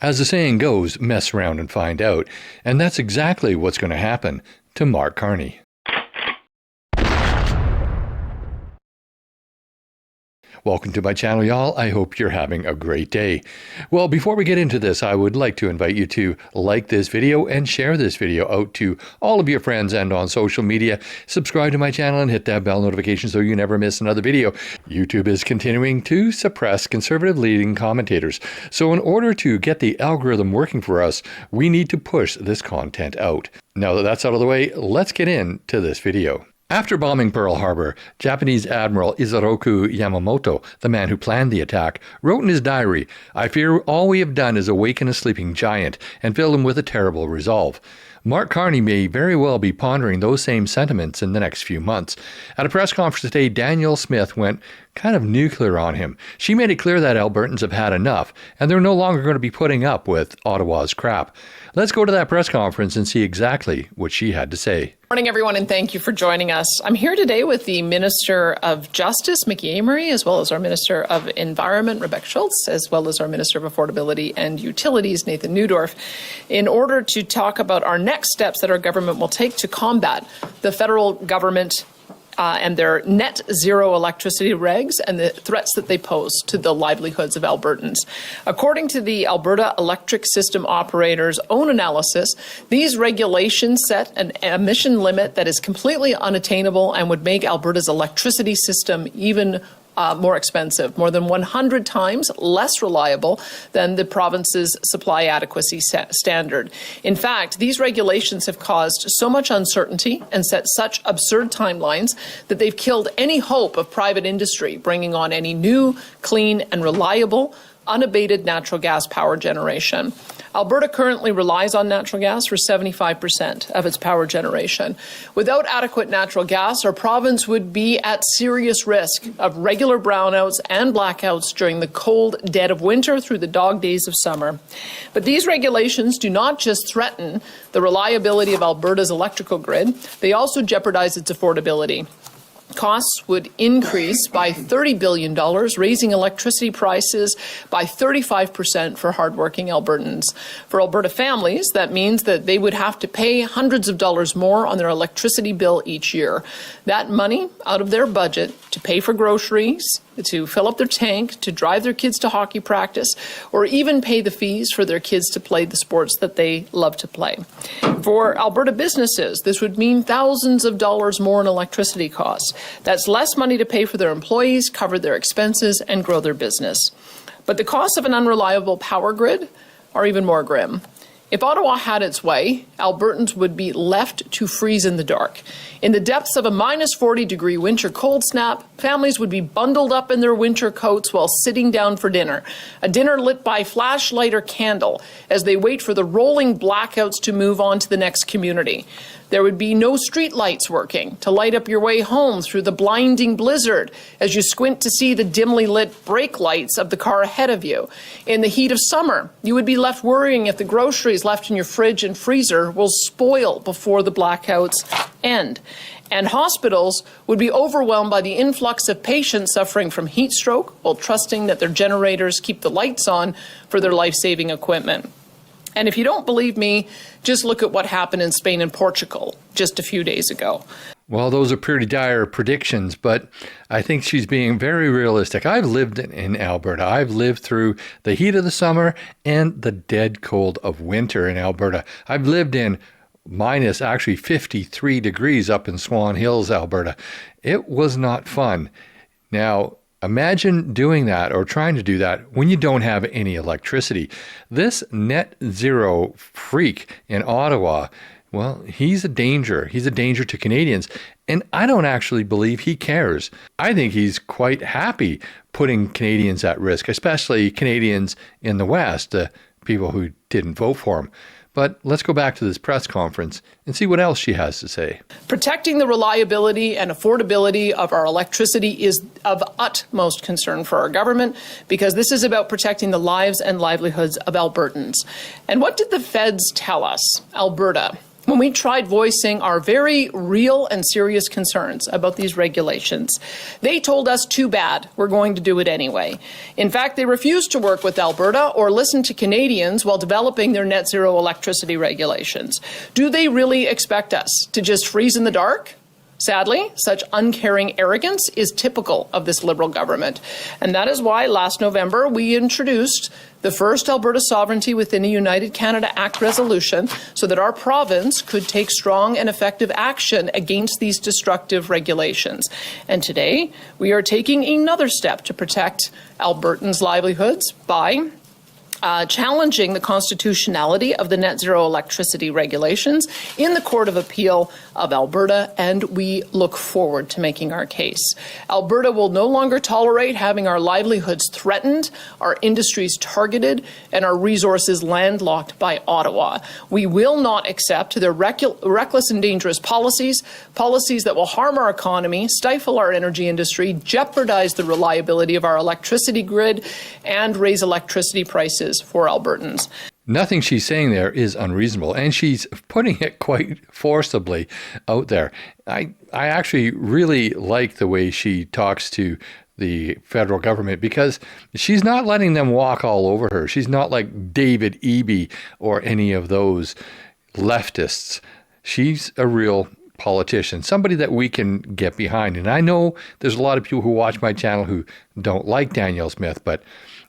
As the saying goes, mess around and find out. And that's exactly what's going to happen to Mark Carney. Welcome to my channel, y'all. I hope you're having a great day. Well, before we get into this, I would like to invite you to like this video and share this video out to all of your friends and on social media. Subscribe to my channel and hit that bell notification so you never miss another video. YouTube is continuing to suppress conservative leading commentators. So in order to get the algorithm working for us, we need to push this content out. Now that that's out of the way, let's get into this video. After bombing Pearl Harbor, Japanese Admiral Isoroku Yamamoto, the man who planned the attack, wrote in his diary, "I fear all we have done is awaken a sleeping giant and fill him with a terrible resolve." Mark Carney may very well be pondering those same sentiments in the next few months. At a press conference today, Danielle Smith went kind of nuclear on him. She made it clear that Albertans have had enough, and they're no longer going to be putting up with Ottawa's crap. Let's go to that press conference and see exactly what she had to say. Morning, everyone, and thank you for joining us. I'm here today with the Minister of Justice, Mickey Amery, as well as our Minister of Environment, Rebecca Schultz, as well as our Minister of Affordability and Utilities, Nathan Neudorf, in order to talk about our next steps that our government will take to combat the federal government and their net zero electricity regs and the threats that they pose to the livelihoods of Albertans. According to the Alberta Electric System Operator's own analysis, these regulations set an emission limit that is completely unattainable and would make Alberta's electricity system even more expensive, more than 100 times less reliable than the province's supply adequacy standard. In fact, these regulations have caused so much uncertainty and set such absurd timelines that they've killed any hope of private industry bringing on any new, clean, and reliable unabated natural gas power generation. Alberta currently relies on natural gas for 75% of its power generation. Without adequate natural gas, our province would be at serious risk of regular brownouts and blackouts during the cold dead of winter through the dog days of summer. But these regulations do not just threaten the reliability of Alberta's electrical grid, they also jeopardize its affordability. Costs would increase by $30 billion, raising electricity prices by 35% for hardworking Albertans. For Alberta families, that means that they would have to pay hundreds of dollars more on their electricity bill each year. That money out of their budget to pay for groceries, to fill up their tank, to drive their kids to hockey practice, or even pay the fees for their kids to play the sports that they love to play. For Alberta businesses, this would mean thousands of dollars more in electricity costs. That's less money to pay for their employees, cover their expenses, and grow their business. But the costs of an unreliable power grid are even more grim. If Ottawa had its way, Albertans would be left to freeze in the dark. In the depths of a minus 40-degree winter cold snap, families would be bundled up in their winter coats while sitting down for dinner, a dinner lit by flashlight or candle as they wait for the rolling blackouts to move on to the next community. There would be no street lights working to light up your way home through the blinding blizzard as you squint to see the dimly lit brake lights of the car ahead of you. In the heat of summer, you would be left worrying if the groceries left in your fridge and freezer will spoil before the blackouts end. And hospitals would be overwhelmed by the influx of patients suffering from heat stroke while trusting that their generators keep the lights on for their life-saving equipment. And if you don't believe me, just look at what happened in Spain and Portugal just a few days ago. Well, those are pretty dire predictions, but I think she's being very realistic. I've lived in Alberta. I've lived through the heat of the summer and the dead cold of winter in Alberta. I've lived in minus actually 53 degrees up in Swan Hills, Alberta. It was not fun. Now, imagine doing that or trying to do that when you don't have any electricity. This net zero freak in Ottawa, well, he's a danger. He's a danger to Canadians. And I don't actually believe he cares. I think he's quite happy putting Canadians at risk, especially Canadians in the West, the people who didn't vote for him. But let's go back to this press conference and see what else she has to say. Protecting the reliability and affordability of our electricity is of utmost concern for our government because this is about protecting the lives and livelihoods of Albertans. And what did the feds tell us? Alberta, when we tried voicing our very real and serious concerns about these regulations. They told us, too bad, we're going to do it anyway. In fact, they refused to work with Alberta or listen to Canadians while developing their net zero electricity regulations. Do they really expect us to just freeze in the dark? Sadly, such uncaring arrogance is typical of this Liberal government. And that is why last November we introduced the first Alberta Sovereignty Within a United Canada Act resolution so that our province could take strong and effective action against these destructive regulations. And today we are taking another step to protect Albertans' livelihoods by challenging the constitutionality of the net zero electricity regulations in the Court of Appeal of Alberta, and we look forward to making our case. Alberta will no longer tolerate having our livelihoods threatened, our industries targeted, and our resources landlocked by Ottawa. We will not accept their reckless and dangerous policies that will harm our economy, stifle our energy industry, jeopardize the reliability of our electricity grid, and raise electricity prices for Albertans. Nothing she's saying there is unreasonable, and she's putting it quite forcibly out there. I actually really like the way she talks to the federal government because she's not letting them walk all over her. She's not like David Eby or any of those leftists. She's a real politician, somebody that we can get behind. And I know there's a lot of people who watch my channel who don't like Danielle Smith, but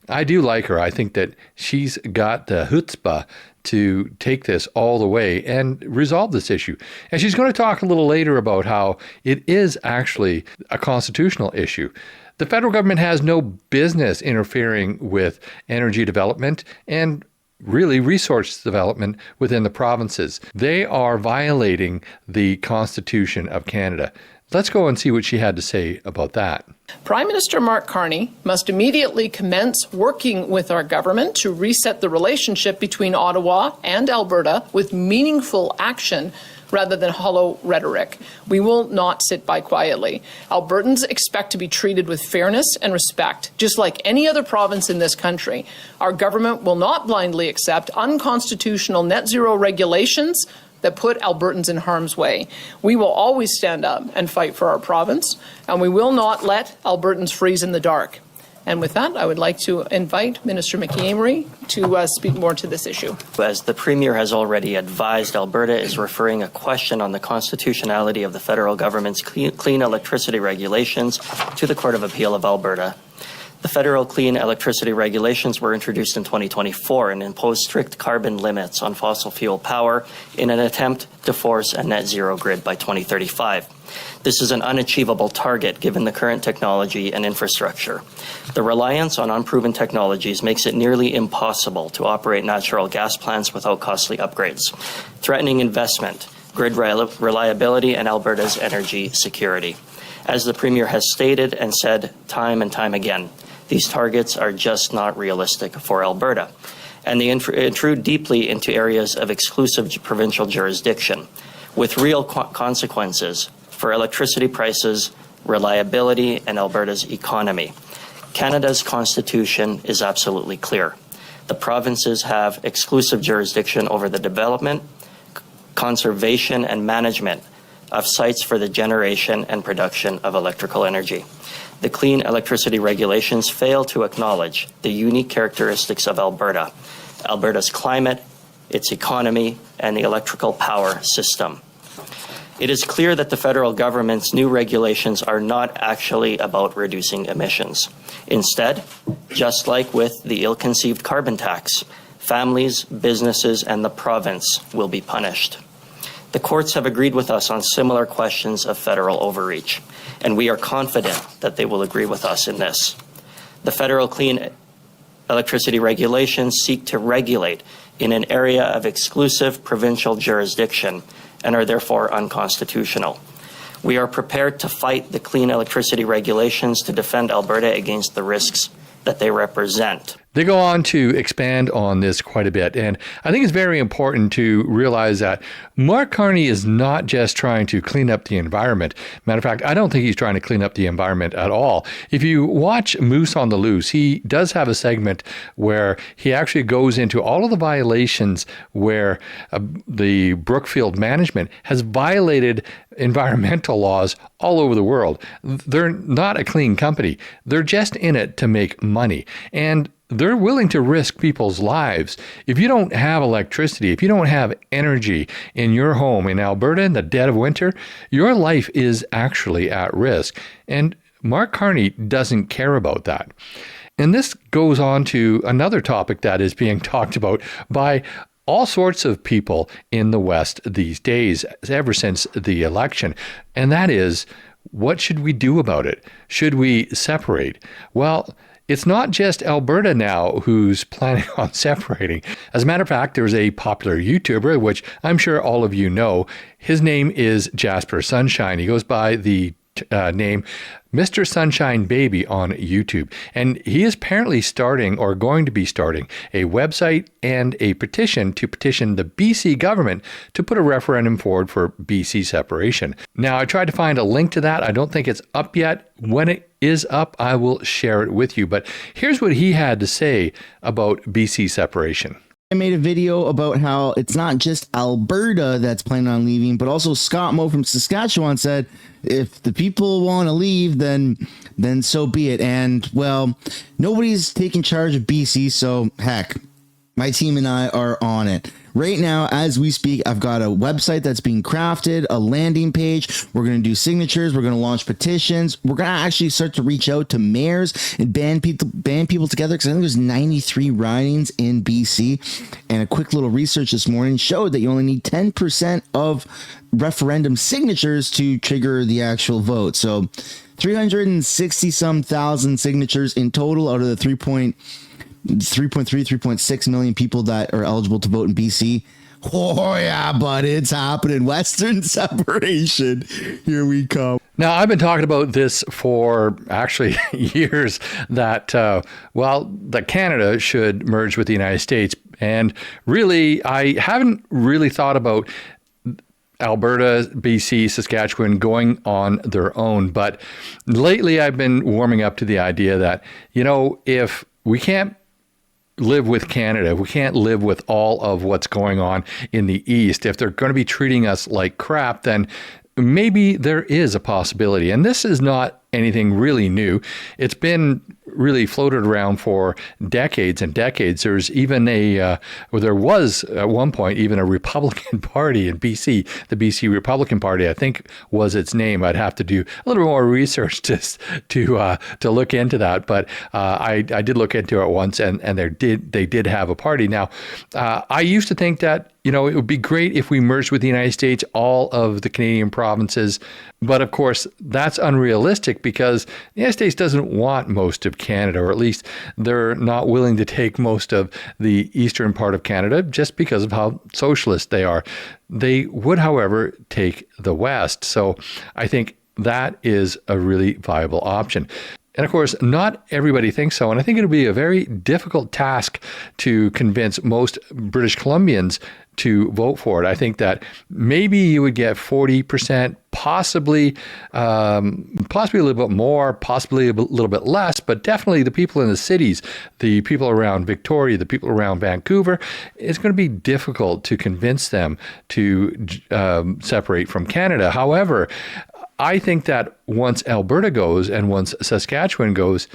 I do like her. I think that she's got the chutzpah to take this all the way and resolve this issue. And she's going to talk a little later about how it is actually a constitutional issue. The federal government has no business interfering with energy development and really resource development within the provinces. They are violating the Constitution of Canada. Let's go and see what she had to say about that. Prime Minister Mark Carney must immediately commence working with our government to reset the relationship between Ottawa and Alberta with meaningful action rather than hollow rhetoric. We will not sit by quietly. Albertans expect to be treated with fairness and respect, just like any other province in this country. Our government will not blindly accept unconstitutional net zero regulations that put Albertans in harm's way. We will always stand up and fight for our province, and we will not let Albertans freeze in the dark. And with that, I would like to invite Minister Mickey-Amery to speak more to this issue. As the Premier has already advised, Alberta is referring a question on the constitutionality of the federal government's clean electricity regulations to the Court of Appeal of Alberta. The federal clean electricity regulations were introduced in 2024 and impose strict carbon limits on fossil fuel power in an attempt to force a net zero grid by 2035. This is an unachievable target given the current technology and infrastructure. The reliance on unproven technologies makes it nearly impossible to operate natural gas plants without costly upgrades, threatening investment, grid reliability, and Alberta's energy security. As the Premier has stated and said time and time again, these targets are just not realistic for Alberta, and they intrude deeply into areas of exclusive provincial jurisdiction, with real consequences for electricity prices, reliability, and Alberta's economy. Canada's constitution is absolutely clear. The provinces have exclusive jurisdiction over the development, conservation, and management of sites for the generation and production of electrical energy. The clean electricity regulations fail to acknowledge the unique characteristics of Alberta, Alberta's climate, its economy, and the electrical power system. It is clear that the federal government's new regulations are not actually about reducing emissions. Instead, just like with the ill-conceived carbon tax, families, businesses, and the province will be punished. The courts have agreed with us on similar questions of federal overreach, and we are confident that they will agree with us in this. The federal clean electricity regulations seek to regulate in an area of exclusive provincial jurisdiction and are therefore unconstitutional. We are prepared to fight the clean electricity regulations to defend Alberta against the risks that they represent. They go on to expand on this quite a bit. And I think it's very important to realize that Mark Carney is not just trying to clean up the environment. Matter of fact, I don't think he's trying to clean up the environment at all. If you watch Moose on the Loose, he does have a segment where he actually goes into all of the violations where the Brookfield management has violated environmental laws all over the world. They're not a clean company. They're just in it to make money. And they're willing to risk people's lives. If you don't have electricity, if you don't have energy in your home in Alberta in the dead of winter, your life is actually at risk. And Mark Carney doesn't care about that. And this goes on to another topic that is being talked about by all sorts of people in the West these days, ever since the election. And that is, what should we do about it? Should we separate? Well, it's not just Alberta now who's planning on separating. As a matter of fact, there's a popular YouTuber, which I'm sure all of you know. His name is Jasper Sunshine. He goes by the name MisterSunshineBaby on YouTube. And he is apparently starting, or going to be starting, a website and a petition to petition the BC government to put a referendum forward for BC separation. Now, I tried to find a link to that. I don't think it's up yet. When it is up, I will share it with you. But here's what he had to say about BC separation. I made a video about how it's not just Alberta that's planning on leaving, but also Scott Moe from Saskatchewan said, if the people want to leave, then so be it. And, well, nobody's taking charge of BC, so heck, my team and I are on it. Right now, as we speak, I've got a website that's being crafted, a landing page. We're going to do signatures. We're going to launch petitions. We're going to actually start to reach out to mayors and band people together, because I think there's 93 ridings in BC. And a quick little research this morning showed that you only need 10% of referendum signatures to trigger the actual vote. So 360 some thousand signatures in total out of the 3.6 million people that are eligible to vote in BC. Oh yeah, but it's happening. Western separation. Here we come. Now, I've been talking about this for actually years, that, that Canada should merge with the United States. And really, I haven't really thought about Alberta, BC, Saskatchewan going on their own. But lately, I've been warming up to the idea that, if we can't live with Canada, we can't live with all of what's going on in the East, if they're going to be treating us like crap, then maybe there is a possibility. And this is not anything really new. It's been really floated around for decades and decades. There's even there was at one point even a Republican Party in BC. The BC Republican Party, I think, was its name. I'd have to do a little more research to look into that. But I did look into it once, and they did have a party. Now, I used to think that it would be great if we merged with the United States, all of the Canadian provinces. But of course, that's unrealistic, because the United States doesn't want most of Canada, or at least they're not willing to take most of the eastern part of Canada just because of how socialist they are. They would, however, take the West. So I think that is a really viable option. And of course, not everybody thinks so. And I think it'll be a very difficult task to convince most British Columbians to vote for it. I think that maybe you would get 40%, possibly a little bit more, possibly a little bit less, but definitely the people in the cities, the people around Victoria, the people around Vancouver, it's going to be difficult to convince them to separate from Canada. However, I think that once Alberta goes and once Saskatchewan goes,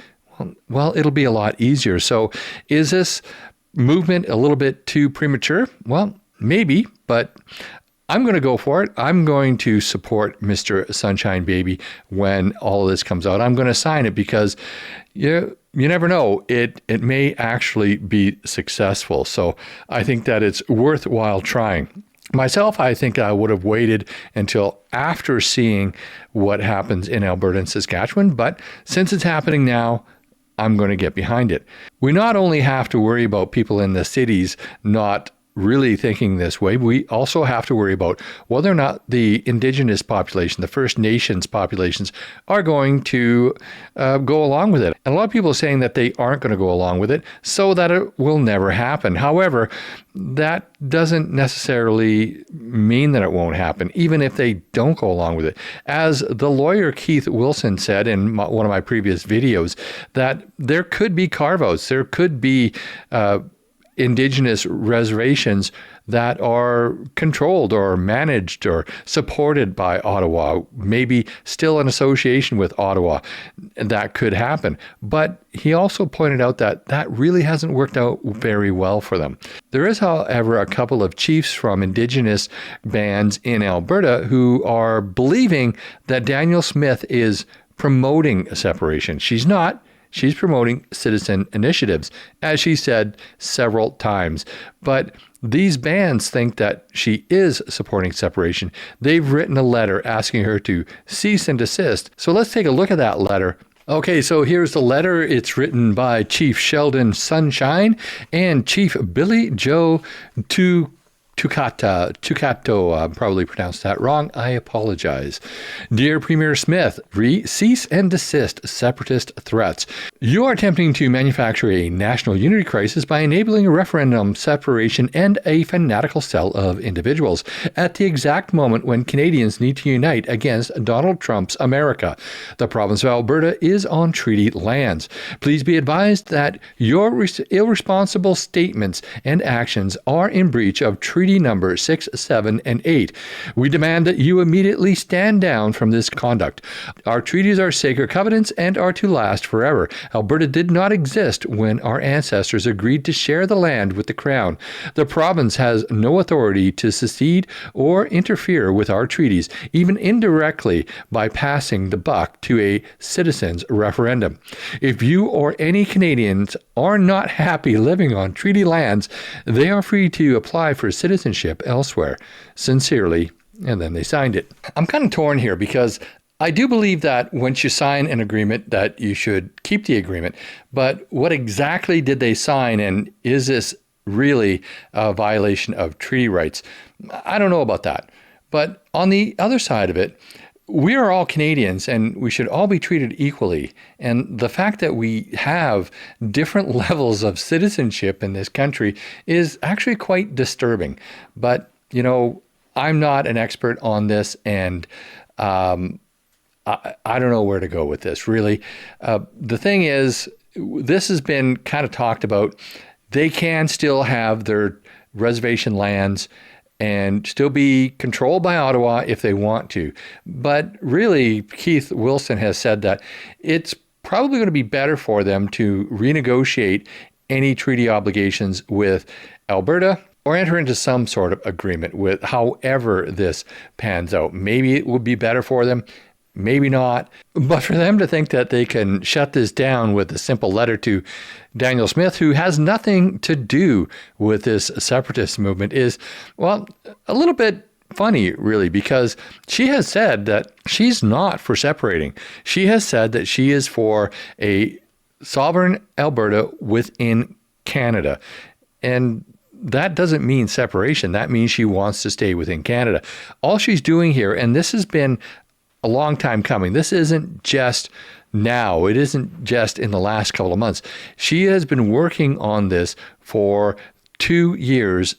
well, it'll be a lot easier. So is this movement a little bit too premature? Well, maybe, but I'm going to go for it. I'm going to support Mr. Sunshine Baby when all of this comes out. I'm going to sign it, because you never know. It may actually be successful. So I think that it's worthwhile trying. Myself, I think I would have waited until after seeing what happens in Alberta and Saskatchewan, but since it's happening now, I'm going to get behind it. We not only have to worry about people in the cities not really thinking this way, we also have to worry about whether or not the Indigenous population, the First Nations populations, are going to go along with it. And a lot of people are saying that they aren't going to go along with it, so that it will never happen. However, that doesn't necessarily mean that it won't happen, even if they don't go along with it. As the lawyer Keith Wilson said in one of my previous videos, that there could be carve-outs, there could be Indigenous reservations that are controlled or managed or supported by Ottawa, maybe still in association with Ottawa. That could happen. But he also pointed out that that really hasn't worked out very well for them. There is, however, a couple of chiefs from Indigenous bands in Alberta who are believing that Danielle Smith is promoting a separation. She's not. She's promoting citizen initiatives, as she said several times. But these bands think that she is supporting separation. They've written a letter asking her to cease and desist. So let's take a look at that letter. Okay, so here's the letter. It's written by Chief Sheldon Sunshine and Chief Billy Joe Tucato, probably pronounced that wrong. I apologize. Dear Premier Smith, cease and desist separatist threats. You are attempting to manufacture a national unity crisis by enabling a referendum separation and a fanatical cell of individuals at the exact moment when Canadians need to unite against Donald Trump's America. The province of Alberta is on treaty lands. Please be advised that your irresponsible statements and actions are in breach of Treaty Number 6, 7, and 8. We demand that you immediately stand down from this conduct. Our treaties are sacred covenants and are to last forever. Alberta did not exist when our ancestors agreed to share the land with the Crown. The province has no authority to secede or interfere with our treaties, even indirectly by passing the buck to a citizens' referendum. If you or any Canadians are not happy living on treaty lands, they are free to apply for citizenship elsewhere. Sincerely, and then they signed it. I'm kind of torn here because I do believe that once you sign an agreement that you should keep the agreement, but what exactly did they sign, and is this really a violation of treaty rights? I don't know about that. But on the other side of it, we are all Canadians and we should all be treated equally. And the fact that we have different levels of citizenship in this country is actually quite disturbing. But, you know, I'm not an expert on this, and I don't know where to go with this, really. The thing is, this has been kind of talked about. They can still have their reservation lands and still be controlled by Ottawa if they want to. But really, Keith Wilson has said that it's probably going to be better for them to renegotiate any treaty obligations with Alberta or enter into some sort of agreement with however this pans out. Maybe it would be better for them, maybe not. But for them to think that they can shut this down with a simple letter to Danielle Smith, who has nothing to do with this separatist movement, is, well, a little bit funny, really, because she has said that she's not for separating. She has said that she is for a sovereign Alberta within Canada. And that doesn't mean separation. That means she wants to stay within Canada. All she's doing here, and this has been a long time coming. This isn't just now. It isn't just in the last couple of months. She has been working on this for 2 years,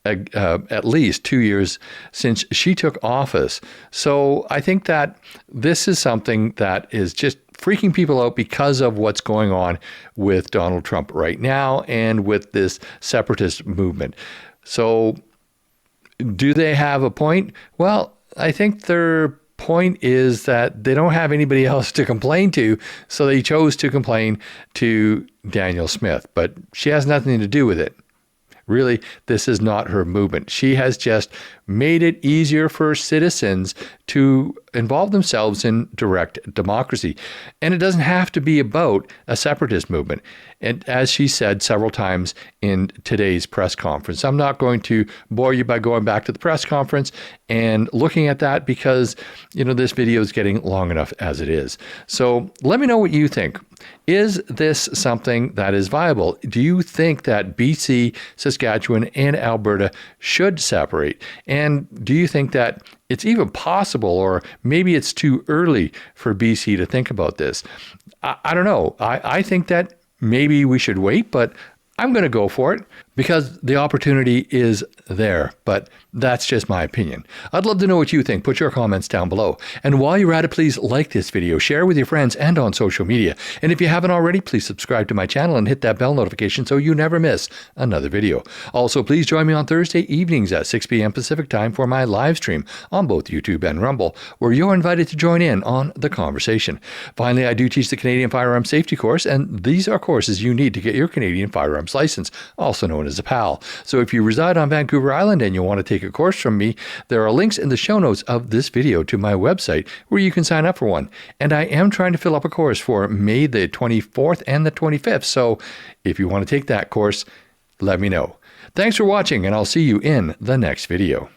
at least 2 years since she took office. So I think that this is something that is just freaking people out because of what's going on with Donald Trump right now and with this separatist movement. So do they have a point? Well, I think their point is that they don't have anybody else to complain to, so they chose to complain to Danielle Smith, but she has nothing to do with it. Really, this is not her movement. She has just made it easier for citizens to involve themselves in direct democracy. And it doesn't have to be about a separatist movement. And as she said several times in today's press conference, I'm not going to bore you by going back to the press conference and looking at that because, this video is getting long enough as it is. So let me know what you think. Is this something that is viable? Do you think that BC, Saskatchewan, and Alberta should separate? And do you think that it's even possible, or maybe it's too early for BC to think about this? I don't know. I think that maybe we should wait, but I'm going to go for it because the opportunity is there, but that's just my opinion. I'd love to know what you think. Put your comments down below. And while you're at it, please like this video, share with your friends and on social media. And if you haven't already, please subscribe to my channel and hit that bell notification so you never miss another video. Also, please join me on Thursday evenings at 6 p.m. Pacific time for my live stream on both YouTube and Rumble, where you're invited to join in on the conversation. Finally, I do teach the Canadian Firearms Safety course, and these are courses you need to get your Canadian firearms license, also known as a PAL. So if you reside on Vancouver Island and you want to take a course from me, there are links in the show notes of this video to my website where you can sign up for one. And I am trying to fill up a course for May the 24th and the 25th. So if you want to take that course, let me know. Thanks for watching, and I'll see you in the next video.